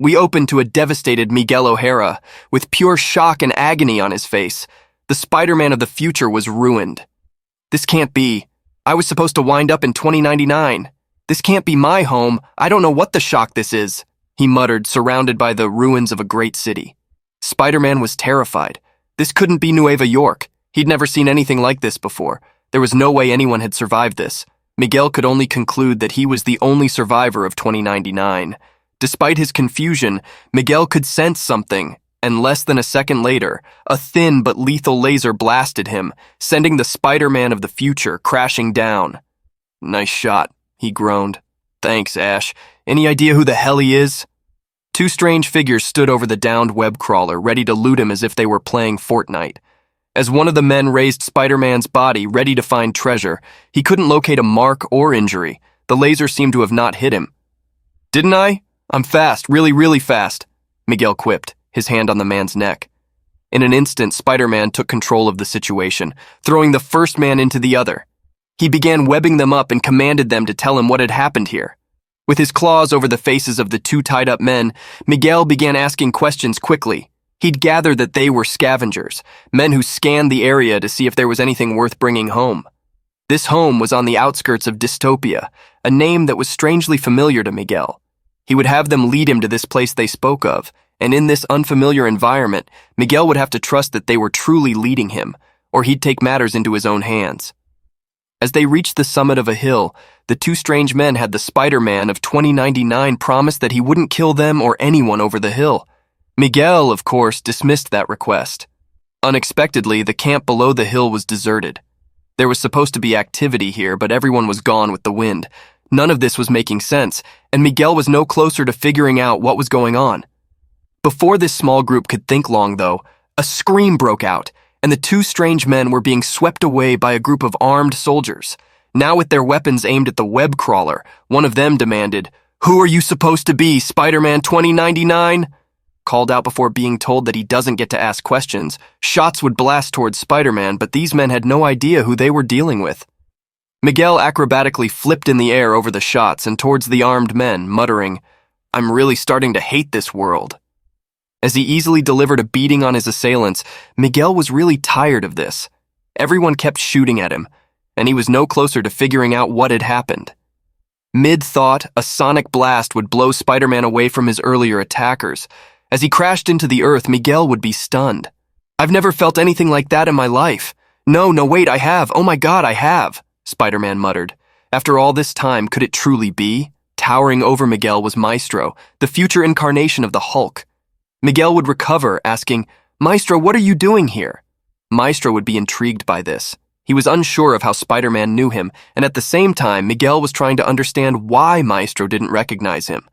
We opened to a devastated Miguel O'Hara, with pure shock and agony on his face. The Spider-Man of the future was ruined. This can't be. I was supposed to wind up in 2099. This can't be my home. I don't know what the shock this is, he muttered, surrounded by the ruins of a great city. Spider-Man was terrified. This couldn't be Nueva York. He'd never seen anything like this before. There was no way anyone had survived this. Miguel could only conclude that he was the only survivor of 2099. Despite his confusion, Miguel could sense something, and less than a second later, a thin but lethal laser blasted him, sending the Spider-Man of the future crashing down. "Nice shot," he groaned. "Thanks, Ash. Any idea who the hell he is?" Two strange figures stood over the downed web crawler, ready to loot him as if they were playing Fortnite. As one of the men raised Spider-Man's body, ready to find treasure, he couldn't locate a mark or injury. The laser seemed to have not hit him. "Didn't I? I'm fast, really fast," Miguel quipped, his hand on the man's neck. In an instant, Spider-Man took control of the situation, throwing the first man into the other. He began webbing them up and commanded them to tell him what had happened here. With his claws over the faces of the two tied-up men, Miguel began asking questions quickly. He'd gathered that they were scavengers, men who scanned the area to see if there was anything worth bringing home. This home was on the outskirts of Dystopia, a name that was strangely familiar to Miguel. He would have them lead him to this place they spoke of, and in this unfamiliar environment, Miguel would have to trust that they were truly leading him, or he'd take matters into his own hands. As they reached the summit of a hill, the two strange men had the Spider-Man of 2099 promise that he wouldn't kill them or anyone over the hill. Miguel, of course, dismissed that request. Unexpectedly, the camp below the hill was deserted. There was supposed to be activity here, but everyone was gone with the wind. None of this was making sense, and Miguel was no closer to figuring out what was going on. Before this small group could think long, though, a scream broke out, and the two strange men were being swept away by a group of armed soldiers. Now with their weapons aimed at the web crawler, one of them demanded, "Who are you supposed to be, Spider-Man 2099? Called out before being told that he doesn't get to ask questions, shots would blast towards Spider-Man, but these men had no idea who they were dealing with. Miguel acrobatically flipped in the air over the shots and towards the armed men, muttering, "I'm really starting to hate this world." As he easily delivered a beating on his assailants, Miguel was really tired of this. Everyone kept shooting at him, and he was no closer to figuring out what had happened. Mid-thought, a sonic blast would blow Spider-Man away from his earlier attackers. As he crashed into the earth, Miguel would be stunned. "I've never felt anything like that in my life. No, wait, I have. Oh my God, I have," Spider-Man muttered. After all this time, could it truly be? Towering over Miguel was Maestro, the future incarnation of the Hulk. Miguel would recover, asking, "Maestro, what are you doing here?" Maestro would be intrigued by this. He was unsure of how Spider-Man knew him, and at the same time, Miguel was trying to understand why Maestro didn't recognize him.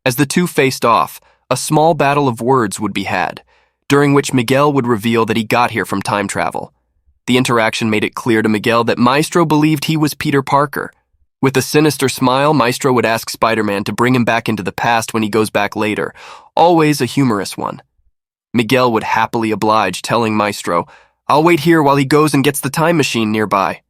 As the two faced off, a small battle of words would be had, during which Miguel would reveal that he got here from time travel. The interaction made it clear to Miguel that Maestro believed he was Peter Parker. With a sinister smile, Maestro would ask Spider-Man to bring him back into the past when he goes back later, always a humorous one. Miguel would happily oblige, telling Maestro, "I'll wait here while he goes and gets the time machine nearby."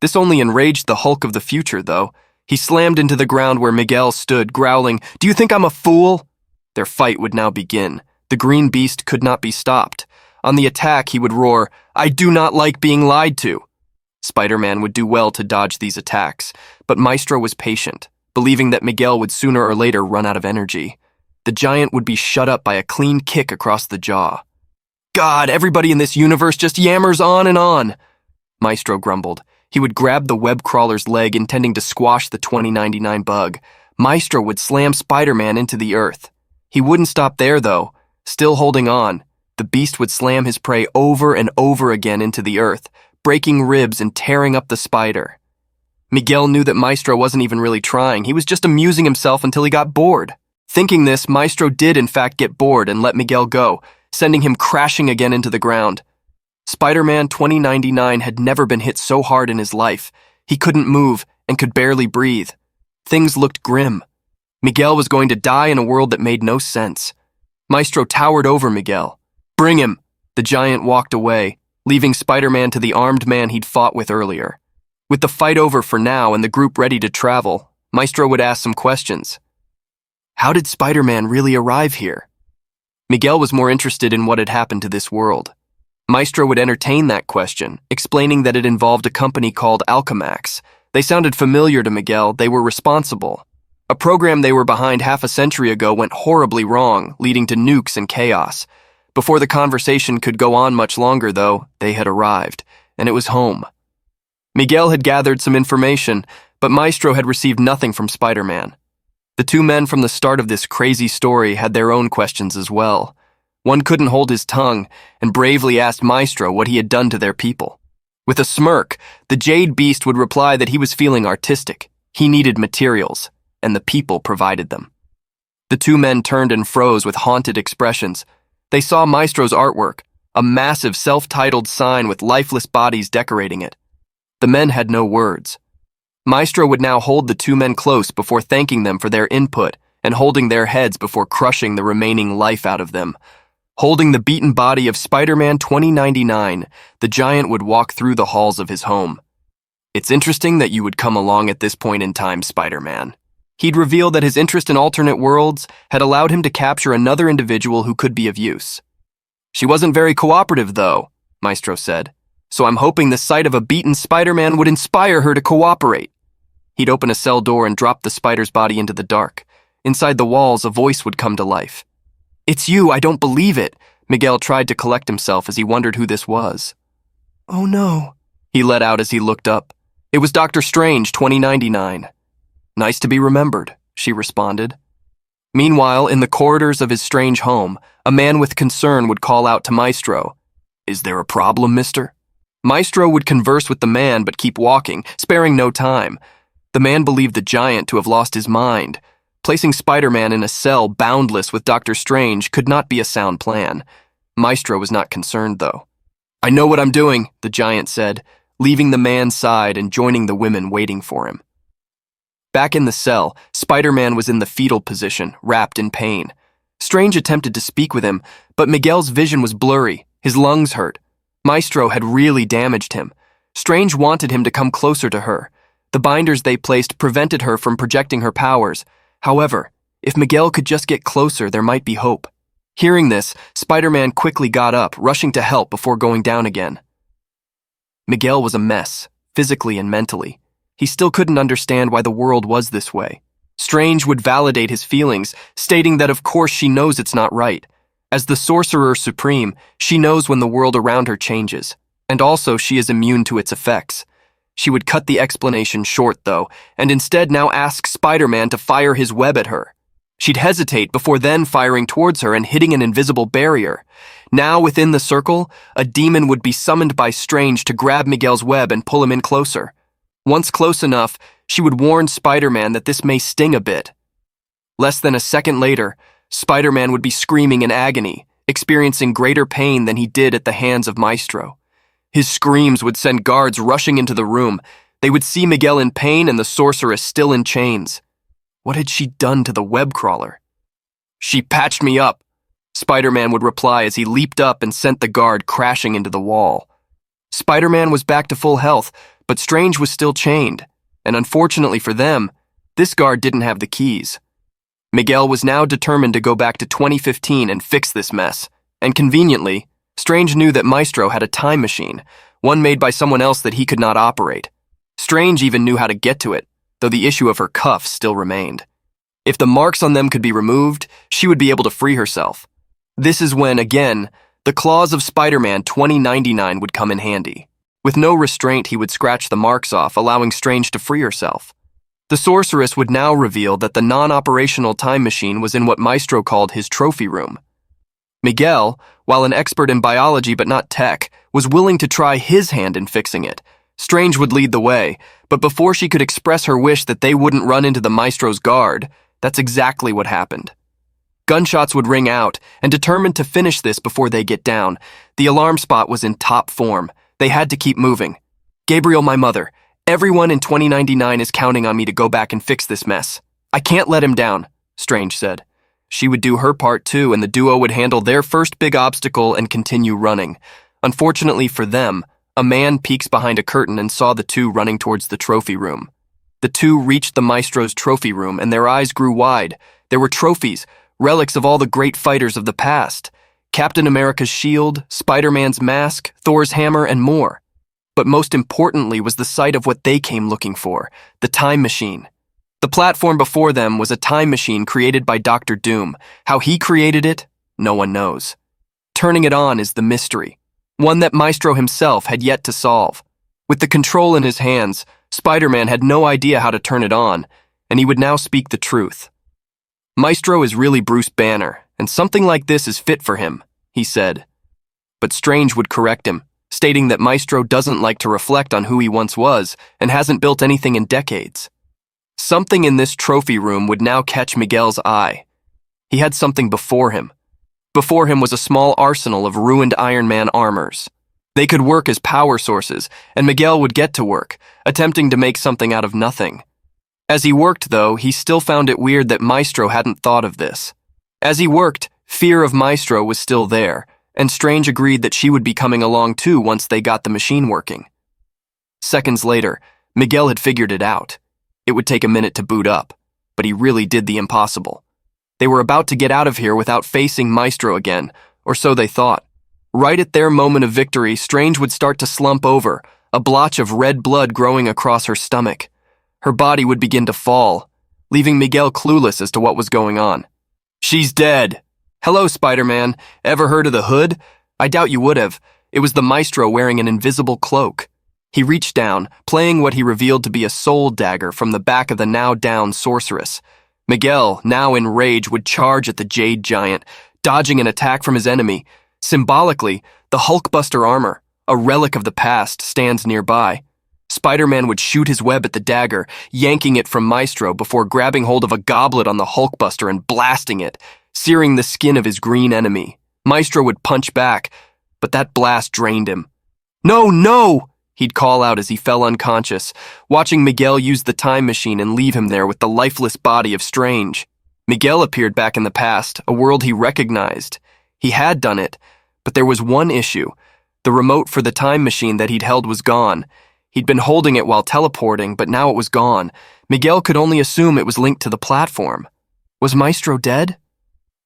This only enraged the Hulk of the future, though. He slammed into the ground where Miguel stood, growling, "Do you think I'm a fool?" Their fight would now begin. The green beast could not be stopped. On the attack, he would roar, "I do not like being lied to." Spider-Man would do well to dodge these attacks, but Maestro was patient, believing that Miguel would sooner or later run out of energy. The giant would be shut up by a clean kick across the jaw. "God, everybody in this universe just yammers on and on," Maestro grumbled. He would grab the web crawler's leg, intending to squash the 2099 bug. Maestro would slam Spider-Man into the earth. He wouldn't stop there, though. Still holding on, the beast would slam his prey over and over again into the earth, breaking ribs and tearing up the spider. Miguel knew that Maestro wasn't even really trying. He was just amusing himself until he got bored. Thinking this, Maestro did in fact get bored and let Miguel go, sending him crashing again into the ground. Spider-Man 2099 had never been hit so hard in his life. He couldn't move and could barely breathe. Things looked grim. Miguel was going to die in a world that made no sense. Maestro towered over Miguel. "Bring him!" The giant walked away, leaving Spider-Man to the armed man he'd fought with earlier. With the fight over for now and the group ready to travel, Maestro would ask some questions. How did Spider-Man really arrive here? Miguel was more interested in what had happened to this world. Maestro would entertain that question, explaining that it involved a company called Alchemax. They sounded familiar to Miguel. They were responsible. A program they were behind half a century ago went horribly wrong, leading to nukes and chaos. Before the conversation could go on much longer, though, they had arrived, and it was home. Miguel had gathered some information, but Maestro had received nothing from Spider-Man. The two men from the start of this crazy story had their own questions as well. One couldn't hold his tongue and bravely asked Maestro what he had done to their people. With a smirk, the Jade Beast would reply that he was feeling artistic. He needed materials, and the people provided them. The two men turned and froze with haunted expressions. They saw Maestro's artwork, a massive self-titled sign with lifeless bodies decorating it. The men had no words. Maestro would now hold the two men close before thanking them for their input and holding their heads before crushing the remaining life out of them. Holding the beaten body of Spider-Man 2099, the giant would walk through the halls of his home. It's interesting that you would come along at this point in time, Spider-Man. He'd reveal that his interest in alternate worlds had allowed him to capture another individual who could be of use. She wasn't very cooperative, though, Maestro said, so I'm hoping the sight of a beaten Spider-Man would inspire her to cooperate. He'd open a cell door and drop the spider's body into the dark. Inside the walls, a voice would come to life. "It's you, I don't believe it," Miguel tried to collect himself as he wondered who this was. "Oh no," he let out as he looked up. It was Dr. Strange, 2099. "Nice to be remembered," she responded. Meanwhile, in the corridors of his strange home, a man with concern would call out to Maestro. "Is there a problem, mister?" Maestro would converse with the man but keep walking, sparing no time. The man believed the giant to have lost his mind. Placing Spider-Man in a cell boundless with Dr. Strange could not be a sound plan. Maestro was not concerned, though. "I know what I'm doing," the giant said, leaving the man's side and joining the women waiting for him. Back in the cell, Spider-Man was in the fetal position, wrapped in pain. Strange attempted to speak with him, but Miguel's vision was blurry. His lungs hurt. Maestro had really damaged him. Strange wanted him to come closer to her. The binders they placed prevented her from projecting her powers. However, if Miguel could just get closer, there might be hope. Hearing this, Spider-Man quickly got up, rushing to help before going down again. Miguel was a mess, physically and mentally. He still couldn't understand why the world was this way. Strange would validate his feelings, stating that of course she knows it's not right. As the Sorcerer Supreme, she knows when the world around her changes, and also she is immune to its effects. She would cut the explanation short, though, and instead now ask Spider-Man to fire his web at her. She'd hesitate before then firing towards her and hitting an invisible barrier. Now, within the circle, a demon would be summoned by Strange to grab Miguel's web and pull him in closer. Once close enough, she would warn Spider-Man that this may sting a bit. Less than a second later, Spider-Man would be screaming in agony, experiencing greater pain than he did at the hands of Maestro. His screams would send guards rushing into the room. They would see Miguel in pain and the sorceress still in chains. What had she done to the web crawler? "She patched me up," Spider-Man would reply as he leaped up and sent the guard crashing into the wall. Spider-Man was back to full health, but Strange was still chained, and unfortunately for them, this guard didn't have the keys. Miguel was now determined to go back to 2015 and fix this mess, and conveniently, Strange knew that Maestro had a time machine, one made by someone else that he could not operate. Strange even knew how to get to it, though the issue of her cuffs still remained. If the marks on them could be removed, she would be able to free herself. This is when, again, the claws of Spider-Man 2099 would come in handy. With no restraint, he would scratch the marks off, allowing Strange to free herself. The sorceress would now reveal that the non-operational time machine was in what Maestro called his trophy room. Miguel, while an expert in biology but not tech, was willing to try his hand in fixing it. Strange would lead the way, but before she could express her wish that they wouldn't run into the Maestro's guard, that's exactly what happened. Gunshots would ring out, and determined to finish this before they get down, the alarm spot was in top form. They had to keep moving. "Gabriel, my mother, everyone in 2099 is counting on me to go back and fix this mess. I can't let him down," Strange said. She would do her part too, and the duo would handle their first big obstacle and continue running. Unfortunately for them, a man peeks behind a curtain and saw the two running towards the trophy room. The two reached the Maestro's trophy room, and their eyes grew wide, There were trophies, relics of all the great fighters of the past. Captain America's shield, Spider-Man's mask, Thor's hammer, and more. But most importantly was the sight of what they came looking for, the time machine. The platform before them was a time machine created by Dr. Doom. How he created it, no one knows. Turning it on is the mystery, one that Maestro himself had yet to solve. With the control in his hands, Spider-Man had no idea how to turn it on, and he would now speak the truth. Maestro is really Bruce Banner, and something like this is fit for him, he said. But Strange would correct him, stating that Maestro doesn't like to reflect on who he once was and hasn't built anything in decades. Something in this trophy room would now catch Miguel's eye. He had something before him. Before him was a small arsenal of ruined Iron Man armors. They could work as power sources, and Miguel would get to work, attempting to make something out of nothing. As he worked, though, he still found it weird that Maestro hadn't thought of this. As he worked, fear of Maestro was still there, and Strange agreed that she would be coming along too once they got the machine working. Seconds later, Miguel had figured it out. It would take a minute to boot up, but he really did the impossible. They were about to get out of here without facing Maestro again, or so they thought. Right at their moment of victory, Strange would start to slump over, a blotch of red blood growing across her stomach. Her body would begin to fall, leaving Miguel clueless as to what was going on. "She's dead." "Hello, Spider-Man. Ever heard of the Hood?" "I doubt you would have. It was the Maestro wearing an invisible cloak." He reached down, playing what he revealed to be a soul dagger from the back of the now-down sorceress. Miguel, now in rage, would charge at the Jade Giant, dodging an attack from his enemy. Symbolically, the Hulkbuster armor, a relic of the past, stands nearby. Spider-Man would shoot his web at the dagger, yanking it from Maestro before grabbing hold of a goblet on the Hulkbuster and blasting it, searing the skin of his green enemy. Maestro would punch back, but that blast drained him. "No, no!" he'd call out as he fell unconscious, watching Miguel use the time machine and leave him there with the lifeless body of Strange. Miguel appeared back in the past, a world he recognized. He had done it, but there was one issue. The remote for the time machine that he'd held was gone. He'd been holding it while teleporting, but now it was gone. Miguel could only assume it was linked to the platform. Was Maestro dead?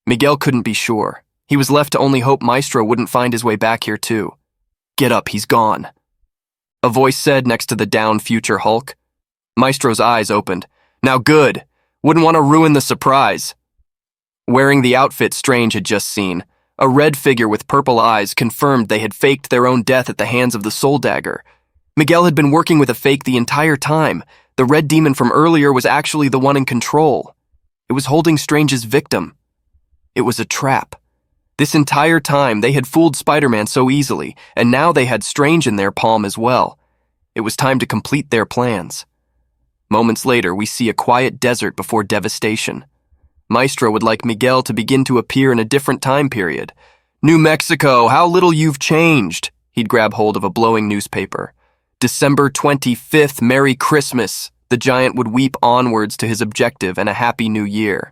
Miguel couldn't be sure. He was left to only hope Maestro wouldn't find his way back here too. "Get up, he's gone," a voice said next to the down future Hulk. Maestro's eyes opened. "Now good. Wouldn't want to ruin the surprise." Wearing the outfit Strange had just seen, a red figure with purple eyes confirmed they had faked their own death at the hands of the Soul Dagger. Miguel had been working with a fake the entire time. The red demon from earlier was actually the one in control. It was holding Strange's victim. It was a trap. This entire time, they had fooled Spider-Man so easily, and now they had Strange in their palm as well. It was time to complete their plans. Moments later, we see a quiet desert before devastation. Maestro would like Miguel to begin to appear in a different time period. "New Mexico, how little you've changed." He'd grab hold of a blowing newspaper. "December 25th, Merry Christmas." The giant would weep onwards to his objective and a happy new year.